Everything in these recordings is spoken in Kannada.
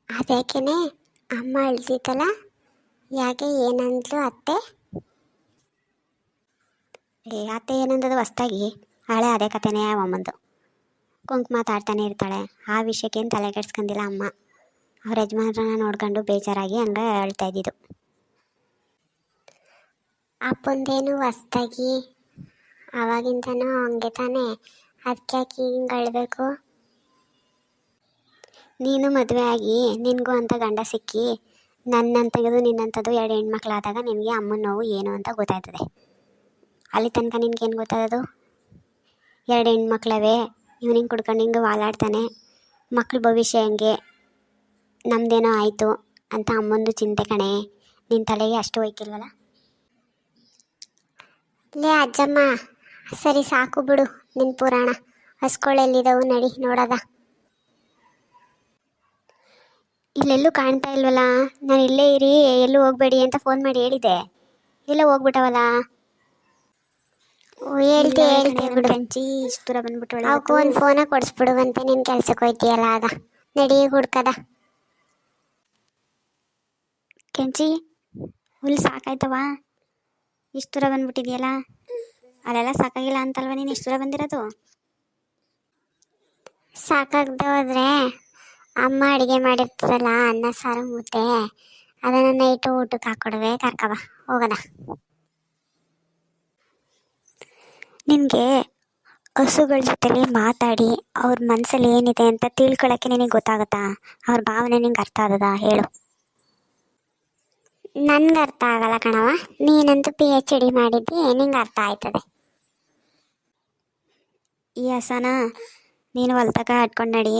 ಅದಕ್ಕೇನೆ ಅಮ್ಮ ಅಳ್ತಿತ್ತಲ್ಲ, ಯಾಕೆ ಏನಂದ್ಲು ಅತ್ತೆ? ಅತ್ತೆ ಏನಂದದು ಹೊಸ್ದಾಗಿ? ಹಳೆ ಅದೇ ಕತೆನೇ ಅಮ್ಮಂದು. ಕುಂಕುಮ ತಾಡ್ತಾನೆ ಇರ್ತಾಳೆ, ಆ ವಿಷಯಕ್ಕೇನು ತಲೆ ಕೆಡ್ಸ್ಕೊಂಡಿಲ್ಲ ಅಮ್ಮ. ಅವ್ರ ಯಜಮಾನ್ರನ್ನ ನೋಡ್ಕೊಂಡು ಬೇಜಾರಾಗಿ ಹಂಗೆ ಹೇಳ್ತಾ ಇದ್ದಿದ್ದು. ಅಪ್ಪಂದೇನು ಹೊಸ್ದಾಗಿ, ಅವಾಗಿಂದನೂ ಹಂಗೆ ತಾನೆ, ಅದಕ್ಕೆ ಯಾಕೆ ಹಿಂಗೆ ಅಳ್ಬೇಕು? ನೀನು ಮದುವೆ ಆಗಿ ನಿನಗೂ ಅಂತ ಗಂಡ ಸಿಕ್ಕಿ ನನ್ನಂತದ್ದು ನಿನ್ನಂಥದ್ದು 2 ಹೆಣ್ಮಕ್ಳಾದಾಗ ನಿನಗೆ ಅಮ್ಮನ ನೋವು ಏನು ಅಂತ ಗೊತ್ತಾಯ್ತದೆ. ಅಲ್ಲಿ ತನಕ ನಿನ್ಗೇನು ಗೊತ್ತಾಗೋದು? 2 ಹೆಣ್ಮಕ್ಳವೇ, ಹಿಂಗೆ ಕುಡ್ಕೊಂಡು ಹಿಂಗೆ ವಾಲಾಡ್ತಾನೆ, ಮಕ್ಳ ಭವಿಷ್ಯ ಹೆಂಗೆ, ನಮ್ಮದೇನೋ ಆಯಿತು ಅಂತ ಅಮ್ಮಂದು ಚಿಂತೆ ಕಣೆ. ನಿನ್ನ ತಲೆಗೆ ಅಷ್ಟು ಹೋಯ್ಕಿಲ್ವಲ್ಲ? ಲೇ ಅಜ್ಜಮ್ಮ, ಸರಿ ಸಾಕು ಬಿಡು ನಿನ್ನ ಪುರಾಣ. ಹಸ್ಕೊಳ್ಳೆಲ್ಲಿದ್ದವು ನಡಿ ನೋಡೋದ. ಇಲ್ಲೆಲ್ಲೂ ಕಾಣ್ತಾ ಇಲ್ವಲ್ಲ? ನಾನು ಇಲ್ಲೇ ಇರಿ, ಎಲ್ಲೂ ಹೋಗಬೇಡಿ ಅಂತ ಫೋನ್ ಮಾಡಿ ಹೇಳಿದೆ. ಎಲ್ಲ ಹೋಗ್ಬಿಟ್ಟವಲ್ಲ? ಹೇಳ್ತೆ ಬಿಡು. ಕಂಚಿ ಇಷ್ಟು ದೂರ ಬಂದ್ಬಿಟ್ಟವಳೆ. ಅವಕ್ಕೆ ಒಂದು ಫೋನ ಕೊಡಿಸ್ಬಿಡುವಂತೆ, ನೀನು ಕೆಲ್ಸಕ್ಕೆ ಹೋಯ್ತೀಯಲ್ಲ ಆಗ. ನಡಿ ಹುಡ್ಕದ. ಕೆಂಚಿ, ಹುಲ್ ಸಾಕಾಯ್ತವ? ಇಷ್ಟು ದೂರ ಬಂದ್ಬಿಟ್ಟಿದ್ಯಲ್ಲ? ಅಲ್ಲೆಲ್ಲ ಸಾಕಾಗಿಲ್ಲ ಅಂತಲ್ವ ನೀನು ಇಷ್ಟು ದೂರ ಬಂದಿರೋದು? ಸಾಕಾಗ್ದೆ ಹೋದ್ರೆ ಅಮ್ಮ ಅಡುಗೆ ಮಾಡಿರ್ತಾರಲ್ಲ, ಅನ್ನ ಸಾರು ಮುದ್ದೆ, ಅದನ್ನು ನೈಟು ಊಟಕ್ಕೆ ಹಾಕ್ಕೊಡುವೆ, ಕರ್ಕಬ ಹೋಗದ. ನಿನಗೆ ಹಸುಗಳ ಜೊತೆಲಿ ಮಾತಾಡಿ ಅವ್ರ ಮನಸ್ಸಲ್ಲಿ ಏನಿದೆ ಅಂತ ತಿಳ್ಕೊಳ್ಳೋಕ್ಕೆ ನಿನಗೆ ಗೊತ್ತಾಗುತ್ತಾ? ಅವ್ರ ಭಾವನೆ ನಿಂಗೆ ಅರ್ಥ ಆಗದ ಹೇಳು? ನನ್ಗೆ ಅರ್ಥ ಆಗಲ್ಲ ಕಣವ, ನೀನಂತೂ PhD ಮಾಡಿದ್ದಿ, ನಿಂಗೆ ಅರ್ಥ ಆಯ್ತದೆ. ಈ ಹಸನ ನೀನು ಹೊಲ್ತಕ ಆಡ್ಕೊಂಡು ನಡಿ,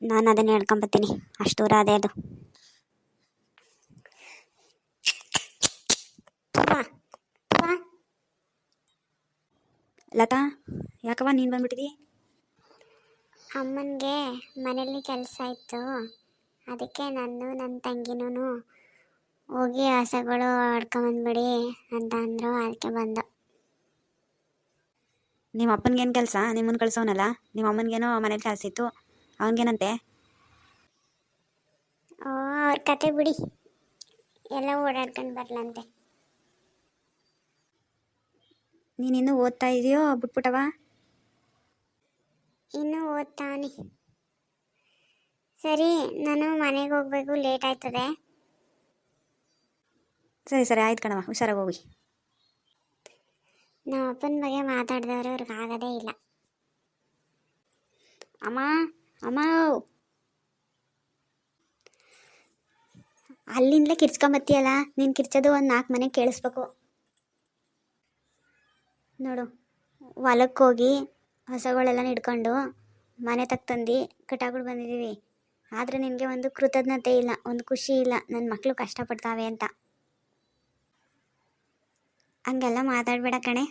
ನಾನು ಅದನ್ನು ಹೇಳ್ಕೊಂಬತ್ತೀನಿ. ಅಷ್ಟು ದೂರ ಅದೇ ಅದು. ಲತಾ, ಯಾಕವ ನೀನು ಬಂದ್ಬಿಟ್ಟಿದಿ? ಅಮ್ಮನಿಗೆ ಮನೇಲಿ ಕೆಲಸ ಇತ್ತು, ಅದಕ್ಕೆ ನನ್ನ ತಂಗಿನೂ ಹೋಗಿ ಹಸಗಳು ಆಡ್ಕೊಂಬಂದ್ಬಿಡಿ ಅಂತ ಅಂದರು, ಅದಕ್ಕೆ ಬಂದ. ನಿಮ್ಮ ಅಪ್ಪನಿಗೇನು ಕೆಲಸ? ನಿಮ್ಮನ್ನು ಕಳ್ಸೋನಲ್ಲ. ನಿಮ್ಮ ಅಮ್ಮನಿಗೇನೋ ಮನೇಲಿ ಕೆಲಸ ಇತ್ತು, ಅವನಿಗೇನಂತೆ? ಅವ್ರ ಕತೆ ಬಿಡಿ, ಎಲ್ಲ ಓಡಾಡ್ಕೊಂಡು ಬರಲಂತೆ. ನೀನಿನ್ನೂ ಓದ್ತಾ ಇದೆಯೋ ಬಿಟ್ಬಿಟ್ಟವ? ಇನ್ನೂ ಓದ್ತಾವನಿ. ಸರಿ, ನಾನು ಮನೆಗೆ ಹೋಗ್ಬೇಕು, ಲೇಟ್ ಆಯ್ತದೆ. ಸರಿ ಸರಿ ಆಯ್ತು ಕಣವ, ಹುಷಾರಾಗಿ ಹೋಗಿ. ನಮ್ಮ ಅಪ್ಪನ ಬಗ್ಗೆ ಮಾತಾಡಿದವರು ಅವ್ರಿಗೆ ಆಗೋದೇ ಇಲ್ಲ. ಅಮ್ಮ ಅಮ್ಮ, ಅಲ್ಲಿಂದಲೇ ಕಿರ್ಚ್ಕೊಂಬತ್ತೀಯಲ್ಲ, ನೀನು ಕಿರ್ಚೋದು ಒಂದು 4 ಮನೆ ಕೇಳಿಸ್ಬೇಕು ನೋಡು. ಹೊಲಕ್ಕೆ ಹೋಗಿ ಹಸುಗಳೆಲ್ಲ ಹಿಡ್ಕೊಂಡು ಮನೆ ತಂದು ಕಟಾಗಳು ಬಂದಿದ್ದೀವಿ, ಆದರೆ ನಿನಗೆ ಒಂದು ಕೃತಜ್ಞತೆ ಇಲ್ಲ, ಒಂದು ಖುಷಿ ಇಲ್ಲ, ನನ್ನ ಮಕ್ಕಳು ಕಷ್ಟಪಡ್ತಾವೆ ಅಂತ. ಹಂಗೆಲ್ಲ ಮಾತಾಡಬೇಡ ಕಣೆ.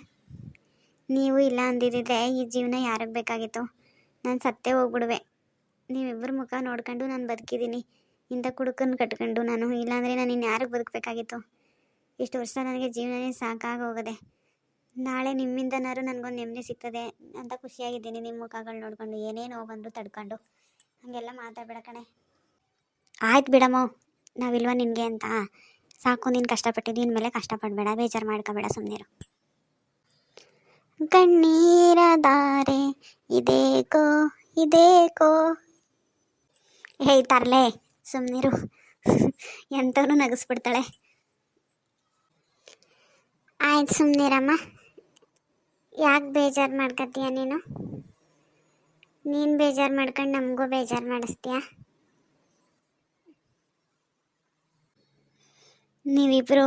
ನೀವು ಇಲ್ಲ ಅಂದಿದ್ದರೆ ಈ ಜೀವನ ಯಾರಿಗೆ ಬೇಕಾಗಿತ್ತು? ನಾನು ಸತ್ತೇ ಹೋಗ್ಬಿಡುವೆ. ನೀವಿಬ್ಬರು ಮುಖ ನೋಡ್ಕೊಂಡು ನಾನು ಬದುಕಿದ್ದೀನಿ, ಇಂಥ ಕುಡುಕನ್ನು ಕಟ್ಕೊಂಡು. ನಾನು ಇಲ್ಲಾಂದರೆ ನಾನು ಇನ್ನು ಯಾರಿಗೆ ಬದುಕಬೇಕಾಗಿತ್ತು? ಇಷ್ಟು ವರ್ಷ ನನಗೆ ಜೀವನನೇ ಸಾಕಾಗಿ ಹೋಗದೆ. ನಾಳೆ ನಿಮ್ಮಿಂದನಾರು ನನಗೊಂದು ನೆಮ್ಮದಿ ಸಿಗ್ತದೆ ಅಂತ ಖುಷಿಯಾಗಿದ್ದೀನಿ, ನಿಮ್ಮ ಮುಖಗಳು ನೋಡ್ಕೊಂಡು. ಏನೇನು ಹೋಗಂದ್ರು ತಡ್ಕೊಂಡು. ಹಾಗೆಲ್ಲ ಮಾತಾಡಬೇಡ ಕಣೆ. ಆಯ್ತು ಬಿಡಮ್ಮ, ನಾವಿಲ್ವ ನಿನಗೆ ಅಂತ? ಸಾಕು, ನೀನು ಕಷ್ಟಪಟ್ಟಿದ್ದೀನಿ ಮೇಲೆ ಕಷ್ಟಪಡಬೇಡ, ಬೇಜಾರು ಮಾಡ್ಕೋಬೇಡ, ಸುಮ್ಮನಿರು. ಕಣ್ಣೀರ ಧಾರೆ ಇದೇಕೋ ಇದೇಕೋ. ಹೇ ತರ್ಲೆ, ಸುಮ್ಮನಿರು. ಎಂಥವನು ನಗಿಸ್ಬಿಡ್ತಾಳೆ. ಆಯ್ತು ಸುಮ್ಮನಿರಮ್ಮ, ಯಾಕೆ ಬೇಜಾರು ಮಾಡ್ಕೊತೀಯ ನೀನು? ನೀನು ಬೇಜಾರು ಮಾಡ್ಕೊಂಡು ನಮಗೂ ಬೇಜಾರು ಮಾಡಿಸ್ತೀಯ. ನೀವಿಬ್ಬರು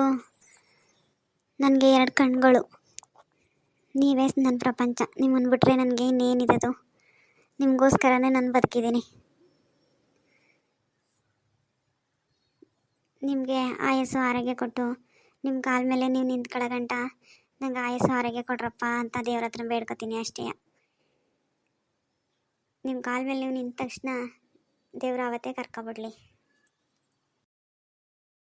ನನಗೆ 2 ಕಣ್ಗಳು, ನೀವೇ ನನ್ನ ಪ್ರಪಂಚ. ನಿಮ್ಮನ್ನು ಬಿಟ್ಟರೆ ನನಗೆ ಇನ್ನೇನಿರೋದು? ನಿಮಗೋಸ್ಕರನೇ ನಾನು ಬದುಕಿದ್ದೀನಿ. ನಿಮಗೆ ಆಯಸ್ಸು ಆರೋಗ್ಯ ಕೊಟ್ಟು ನಿಮ್ಮ ಕಾಲ ಮೇಲೆ ನೀವು ನಿಂತ್ಕೊಳ್ಳೋ ಗಂಟ ನಂಗೆ ಆಯಸ್ಸು ಆರೋಗ್ಯ ಕೊಡ್ರಪ್ಪ ಅಂತ ದೇವ್ರ ಹತ್ರ ಬೇಡ್ಕೊತೀನಿ ಅಷ್ಟೇ. ನಿಮ್ಮ ಕಾಲ ಮೇಲೆ ನೀವು ನಿಂತ ತಕ್ಷಣ ದೇವ್ರು ಅವತ್ತೇ ಕರ್ಕೊಬಿಡ್ಲಿ.